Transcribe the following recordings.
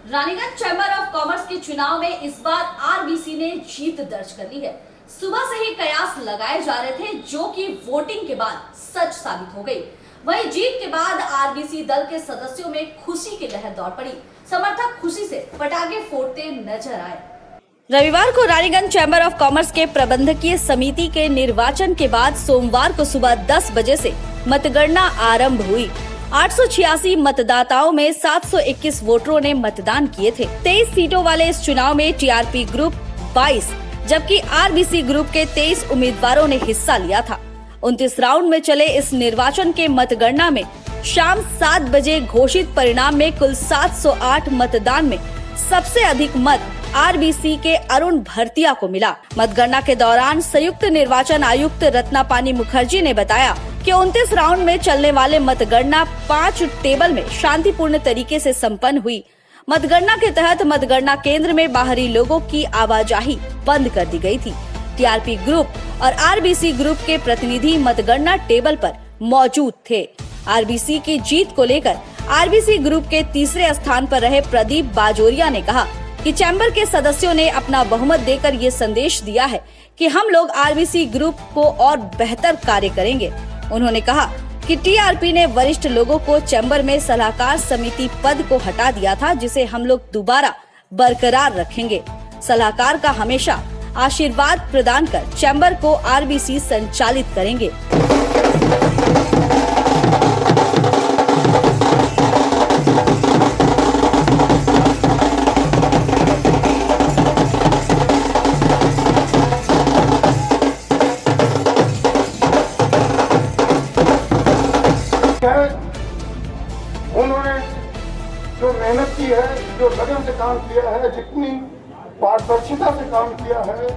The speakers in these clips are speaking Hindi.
रानीगंज चैम्बर ऑफ कॉमर्स के चुनाव में इस बार आरबीसी ने जीत दर्ज कर ली है। सुबह से ही कयास लगाए जा रहे थे, जो कि वोटिंग के बाद सच साबित हो गई। वहीं जीत के बाद आरबीसी दल के सदस्यों में खुशी की लहर दौड़ पड़ी। समर्थक खुशी से पटाखे फोड़ते नजर आए। रविवार को रानीगंज चैम्बर ऑफ कॉमर्स के प्रबंधकीय समिति के निर्वाचन के बाद सोमवार को सुबह 10 बजे से मतगणना आरंभ हुई। 886 मतदाताओं में 721 वोटरों ने मतदान किए थे। 23 सीटों वाले इस चुनाव में टीआरपी ग्रुप 22 जबकि आरबीसी ग्रुप के 23 उम्मीदवारों ने हिस्सा लिया था। 29 राउंड में चले इस निर्वाचन के मतगणना में शाम 7 बजे घोषित परिणाम में कुल 708 मतदान में सबसे अधिक मत आरबीसी के अरुण भरतिया को मिला। मतगणना के दौरान संयुक्त निर्वाचन आयुक्त रत्नापानी मुखर्जी ने बताया कि 29 राउंड में चलने वाले मतगणना 5 टेबल में शांतिपूर्ण तरीके से संपन्न हुई। मतगणना के तहत मतगणना केंद्र में बाहरी लोगों की आवाजाही बंद कर दी गई थी। टीआरपी ग्रुप और आरबीसी ग्रुप के प्रतिनिधि मतगणना टेबल पर मौजूद थे। आरबीसी की जीत को लेकर आरबीसी ग्रुप के तीसरे स्थान पर रहे प्रदीप बाजोरिया ने कहा कि चैम्बर के सदस्यों ने अपना बहुमत देकर ये संदेश दिया है कि हम लोग आरबीसी ग्रुप को और बेहतर कार्य करेंगे। उन्होंने कहा कि टीआरपी ने वरिष्ठ लोगों को चैम्बर में सलाहकार समिति पद को हटा दिया था, जिसे हम लोग दोबारा बरकरार रखेंगे। सलाहकार का हमेशा आशीर्वाद प्रदान कर चैम्बर को आरबीसी संचालित करेंगे। उन्होंने जो मेहनत की है, जो लगन से काम किया है, जितनी पारदर्शिता से काम किया है,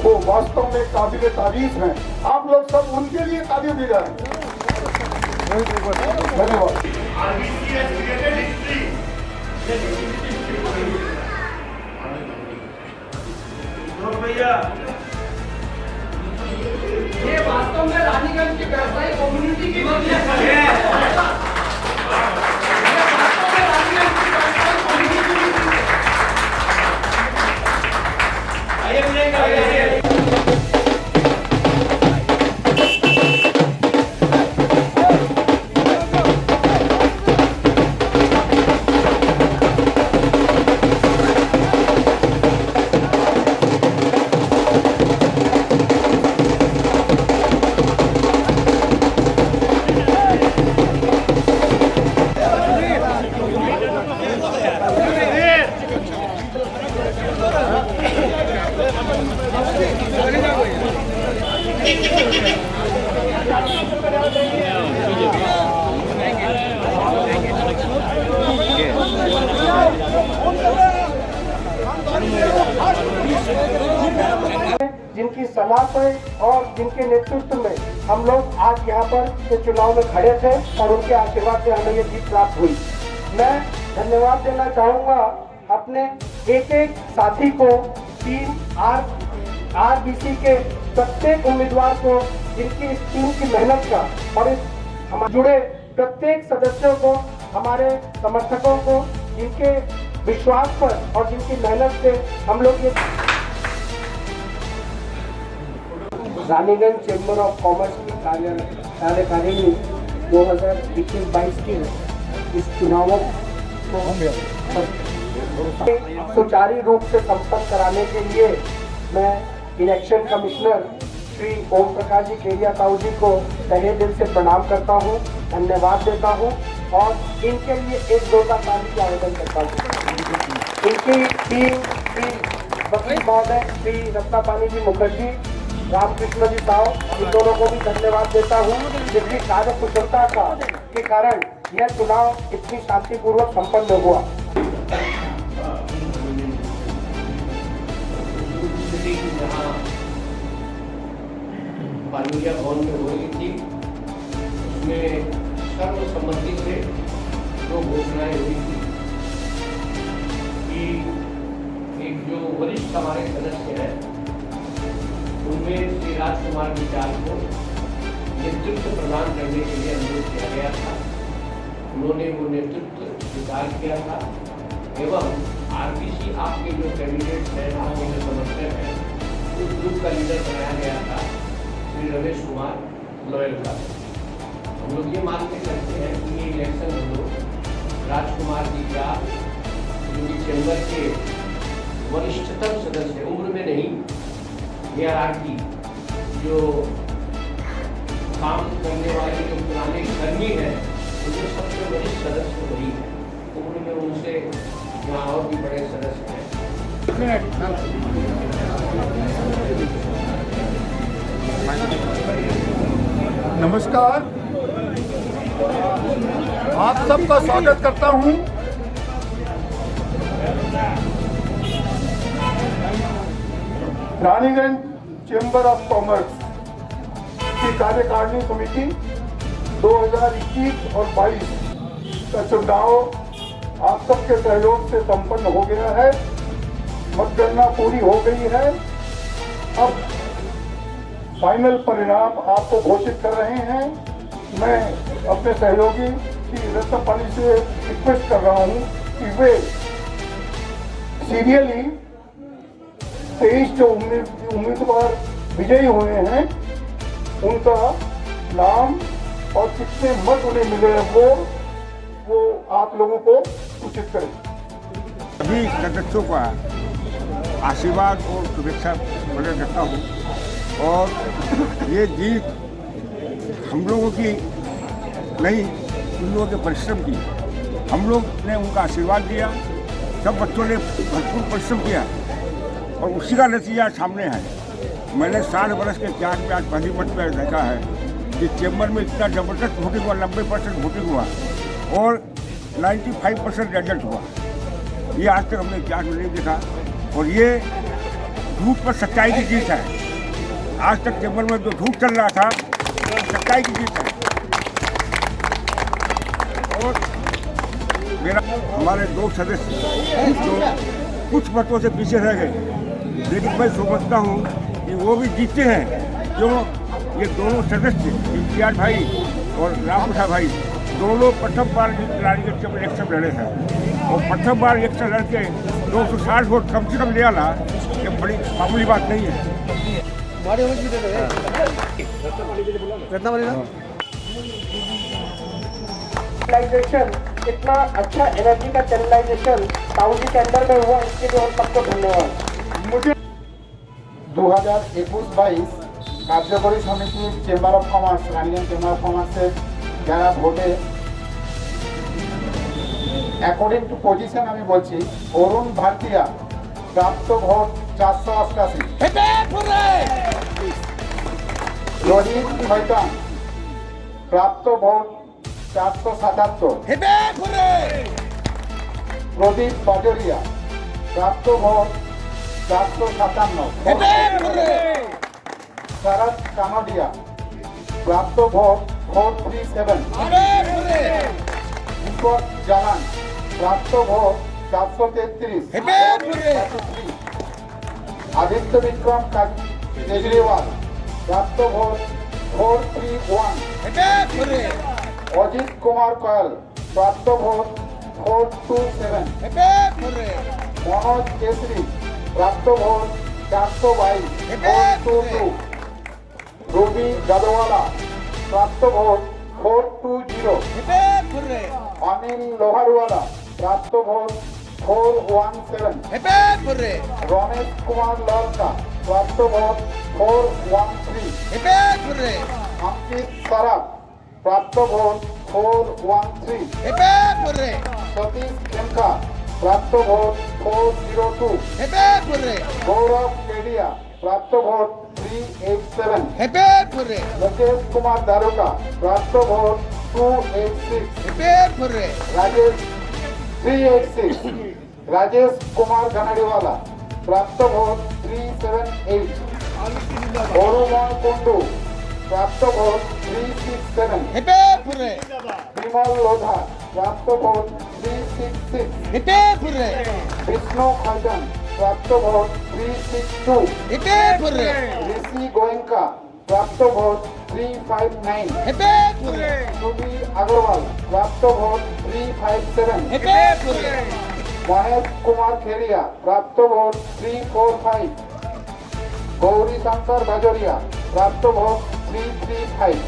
वो वास्तव में काबिल तारीफ है। आप लोग सब उनके लिए ताली दी जाए। धन्यवाद। ये वास्तव में रानीगंज की व्यवसायी कम्युनिटी की जिनकी सलाह पर और जिनके नेतृत्व में हम लोग आज यहाँ पर इस चुनाव में खड़े थे और उनके आशीर्वाद से हमें ये जीत प्राप्त हुई। मैं धन्यवाद देना चाहूँगा अपने एक एक साथी को, टीम आरबीसी के प्रत्येक उम्मीदवार को, जिनकी इस टीम की मेहनत का और इस हमारे जुड़े प्रत्येक सदस्यों को, हमारे समर्थकों को, जिनके विश्वास पर और जिनकी मेहनत से हम लोग ये रानीगंज चैम्बर ऑफ कॉमर्स की कार्यकारिणी 2021-22 की इस चुनावों को सुचारू रूप से संपन्न कराने के लिए मैं इलेक्शन कमिश्नर श्री ओम प्रकाश जी केरिया ताऊ जी को तहे दिल से प्रणाम करता हूँ, धन्यवाद देता हूँ और इनके लिए एक जोरदार ताली की आवेदन करता हूँ। इनकी टीम श्री वकील महोदय श्री रत्नापानी जी मुखर्जी, रामकृष्ण जी साहब, इन दोनों को भी धन्यवाद देता हूँ, जिनकी कार्य कुशलता का के कारण यह चुनाव इतनी शांतिपूर्वक संपन्न हुआ। पालुलिया भवन में हो रही थी, उसमें सर्वसम्मति से दो घोषणाएं हुई थी कि एक जो वरिष्ठ हमारे सदस्य हैं उनमें श्री राजकुमार विचार को नेतृत्व प्रदान करने के लिए अनुरोध किया गया था। उन्होंने वो नेतृत्व स्वीकार किया था एवं आरबीसी आपके जो कैंडिडेट्स हैं, आपके जो समर्थक हैं, उस ग्रुप का लीडर बनाया गया था श्री रमेश कुमार लोयल का। हम लोग ये मानते करते हैं कि ये इलेक्शन हम लोग राजकुमार जी का, जो कि चैम्बर के वरिष्ठतम सदस्य, उम्र में नहीं, ARRT जो काम करने वाले जो पुराने कर्मी हैं, उनमें सबसे वरिष्ठ सदस्य वही है। उम्र में उनसे यहाँ और भी बड़े सदस्य हैं। नमस्कार, आप सबका स्वागत करता हूं। रानीगंज चेंबर ऑफ कॉमर्स की कार्यकारिणी समिति 2021 और 22 का चुनाव आप सबके सहयोग से संपन्न हो गया है। मतगणना पूरी हो गई है। अब फाइनल परिणाम आपको घोषित कर रहे हैं। मैं अपने सहयोगी श्री रत्नपाली से रिक्वेस्ट कर रहा हूं कि वे सीरियली 23 जो उम्मीदवार विजयी हुए हैं उनका नाम और कितने मत उन्हें मिले हैं वो आप लोगों को सूचित करें। सभी सदस्यों का आशीर्वाद और शुभेच्छा प्रकट करता हूँ और ये जीत हम लोगों की नहीं, उन लोगों के परिश्रम की। हम लोग ने उनका आशीर्वाद दिया, सब बच्चों ने भरपूर परिश्रम किया और उसी का नतीजा सामने है। मैंने 60 वर्ष के इतिहास में आज पहली मर्तबा देखा है कि चेंबर में इतना ज़बरदस्त वोटिंग हुआ, 90% वोटिंग हुआ और 95% रिजल्ट हुआ। ये आज तक हमने इतिहास में नहीं देखा और ये झूठ पर सच्चाई की जीत है। आज तक चेंबर में जो झूठ चल रहा था, सच्चाई की जीत है। और मेरा हमारे 2 सदस्य जो कुछ मतों से पीछे रह गए, लेकिन मैं समझता हूँ कि वो भी जीते हैं। जो ये दोनों सदस्य इम्तियाज भाई और राम प्रसाद भाई दोनों प्रथम बार रानीगंज के इलेक्शन लड़े हैं और प्रथम बार इलेक्शन लड़के 260 वोट कम से कम ले आना, ये बड़ी मामूली बात नहीं है। इतना अच्छा एनर्जी का चैनलाइजेशन टाउन के अंदर में हुआ, इसके लिए हम सबको धन्यवाद। मुझे 2021-22 কার্যকরী সমিতি chamber of commerce, Raniganj chamber of কমার্সের যারা ভোটে অ্যাকর্ডিং টু পজিশন আমি বলছি, অরুণ ভারতিয়া প্রাপ্ত ভোট 488, রোহিত খৈতান প্রাপ্ত ভোট 477, প্রদীপ বাজরিয়া প্রাপ্ত ভোট 457, শরৎ কানোডিয়া প্রাপ্ত ভোট 437, দীপক জালান প্রাপ্ত ভোট 433, আদিত্য বিক্রম কেজরিওয়াল প্রাপ্ত ভোট 431, অজিত কুমার কয়াল প্রাপ্ত ভোট 427, মনোজ কেশরী প্রাপ্ত ভোট 422, 422, রবি গাদওয়ালা প্রাপ্ত ভোট 420, অনিল লোহারওয়ালা প্রাপ্ত ভোট 417, রমেশ কুমার ললকা প্রাপ্ত ভোট 413, অঙ্কিত সরাফ প্রাপ্ত ভোট 413, সতীশ খেমকা প্রাপ্ত ভোট 402, গৌরব কেডিয়া প্রাপ্ত ভোট 387, মুকেশ কুমার দারোকা প্রাপ্ত ভোট 286, রাজেশ 386, রাজেশ কুমার গানারিওয়ালা প্রাপ্ত ভোট 378, অরুময় কুন্ডু প্রাপ্ত ভোট 367, বিমল লোধা প্রাপ্ত ভোট 366, বিষ্ণু খৈতান প্রাপ্ত ভোট 362, ঋষি গোয়েঙ্কা प्राप्त वोट 359। सुधीर अग्रवाल प्राप्त वोट 357। महेश कुमार खेरिया प्राप्त वोट 345। गौरी शंकर भजोरिया प्राप्त वोट 335।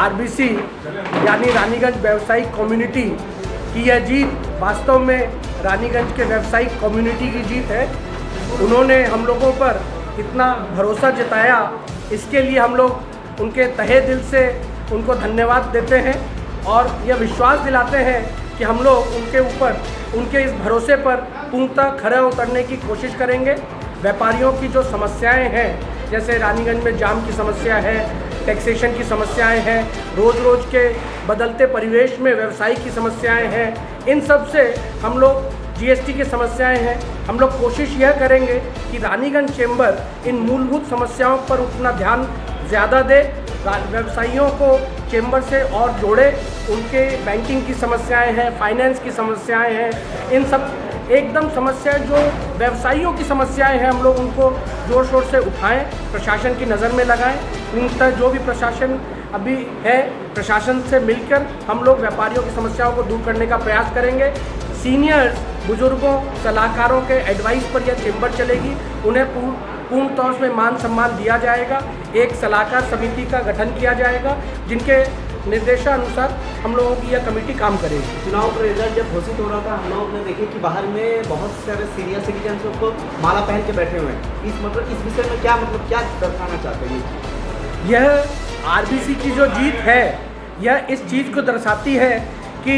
आरबीसी यानी रानीगंज व्यावसायिक कम्युनिटी की यह जीत वास्तव में रानीगंज के व्यावसायिक कम्युनिटी की जीत है। उन्होंने हम लोगों पर इतना भरोसा जताया, इसके लिए हम लोग उनके तहे दिल से उनको धन्यवाद देते हैं और यह विश्वास दिलाते हैं कि हम लोग उनके ऊपर उनके इस भरोसे पर पूर्णतः खरे उतरने की कोशिश करेंगे। व्यापारियों की जो समस्याएं हैं, जैसे रानीगंज में जाम की समस्या है, टैक्सेशन की समस्याएं हैं, रोज़ के बदलते परिवेश में व्यवसाय की समस्याएं हैं, इन सब से हम लोग जीएसटी की समस्याएं हैं, हम लोग कोशिश यह करेंगे कि रानीगंज चेंबर इन मूलभूत समस्याओं पर उतना ध्यान ज़्यादा दे, व्यवसायियों को चेंबर से और जोड़े। उनके बैंकिंग की समस्याएं हैं, फाइनेंस की समस्याएं हैं, इन सब एकदम समस्याएं जो व्यवसायियों की समस्याएं हैं, हम लोग उनको जोर शोर से उठाएं, प्रशासन की नज़र में लगाएं। उनका जो भी प्रशासन अभी है, प्रशासन से मिलकर हम लोग व्यापारियों की समस्याओं को दूर करने का प्रयास करेंगे। सीनियर्स, बुजुर्गों, सलाहकारों के एडवाइस पर यह चेंबर चलेगी। उन्हें पूर्ण तौर से मान सम्मान दिया जाएगा। एक सलाहकार समिति का गठन किया जाएगा, जिनके निर्देशानुसार हम लोगों की यह कमेटी काम करेगी। चुनाव का रिजल्ट जब घोषित हो रहा था, हम लोग ने देखे कि बाहर में बहुत सारे सीनियर सिटीजन को माला पहन के बैठे हुए हैं। इस विषय में क्या दर्शाना चाहते हैं? यह आरबीसी की जो जीत है, यह इस चीज़ को दर्शाती है कि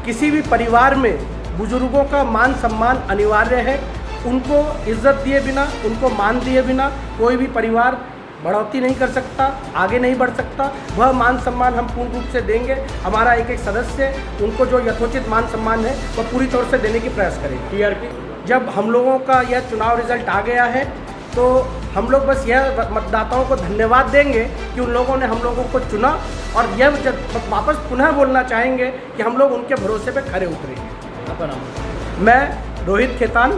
किसी भी परिवार में बुजुर्गों का मान सम्मान अनिवार्य है। उनको इज्जत दिए बिना, उनको मान दिए बिना कोई भी परिवार बढ़ोतरी नहीं कर सकता, आगे नहीं बढ़ सकता। वह मान सम्मान हम पूर्ण रूप से देंगे। हमारा एक सदस्य, उनको जो यथोचित मान सम्मान है वह पूरी तौर से देने की प्रयास करेंगे। टीआरपी जब हम लोगों का यह चुनाव रिजल्ट आ गया है, तो हम लोग बस यह मतदाताओं को धन्यवाद देंगे कि उन लोगों ने हम लोगों को चुना, और यह वापस पुनः बोलना चाहेंगे कि हम लोग उनके भरोसे पे खरे उतरेंगे। मैं रोहित खेतान।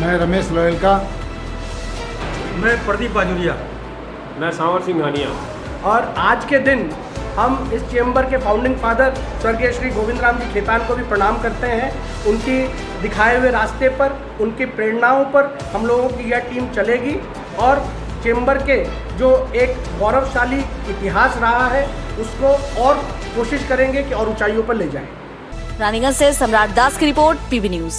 मैं रमेश लोयल का। मैं प्रदीप बाजुरिया। मैं सांवर सिंह घानिया। और आज के दिन हम इस चेंबर के फाउंडिंग फादर स्वर्गीय श्री गोविंद राम जी खेतान को भी प्रणाम करते हैं। उनकी दिखाए हुए रास्ते पर, उनकी प्रेरणाओं पर हम लोगों की यह टीम चलेगी और चेंबर के जो एक गौरवशाली इतिहास रहा है, उसको और कोशिश करेंगे कि और ऊंचाइयों पर ले जाएं। रानीगंज से सम्राट दास की रिपोर्ट, पीबी न्यूज़।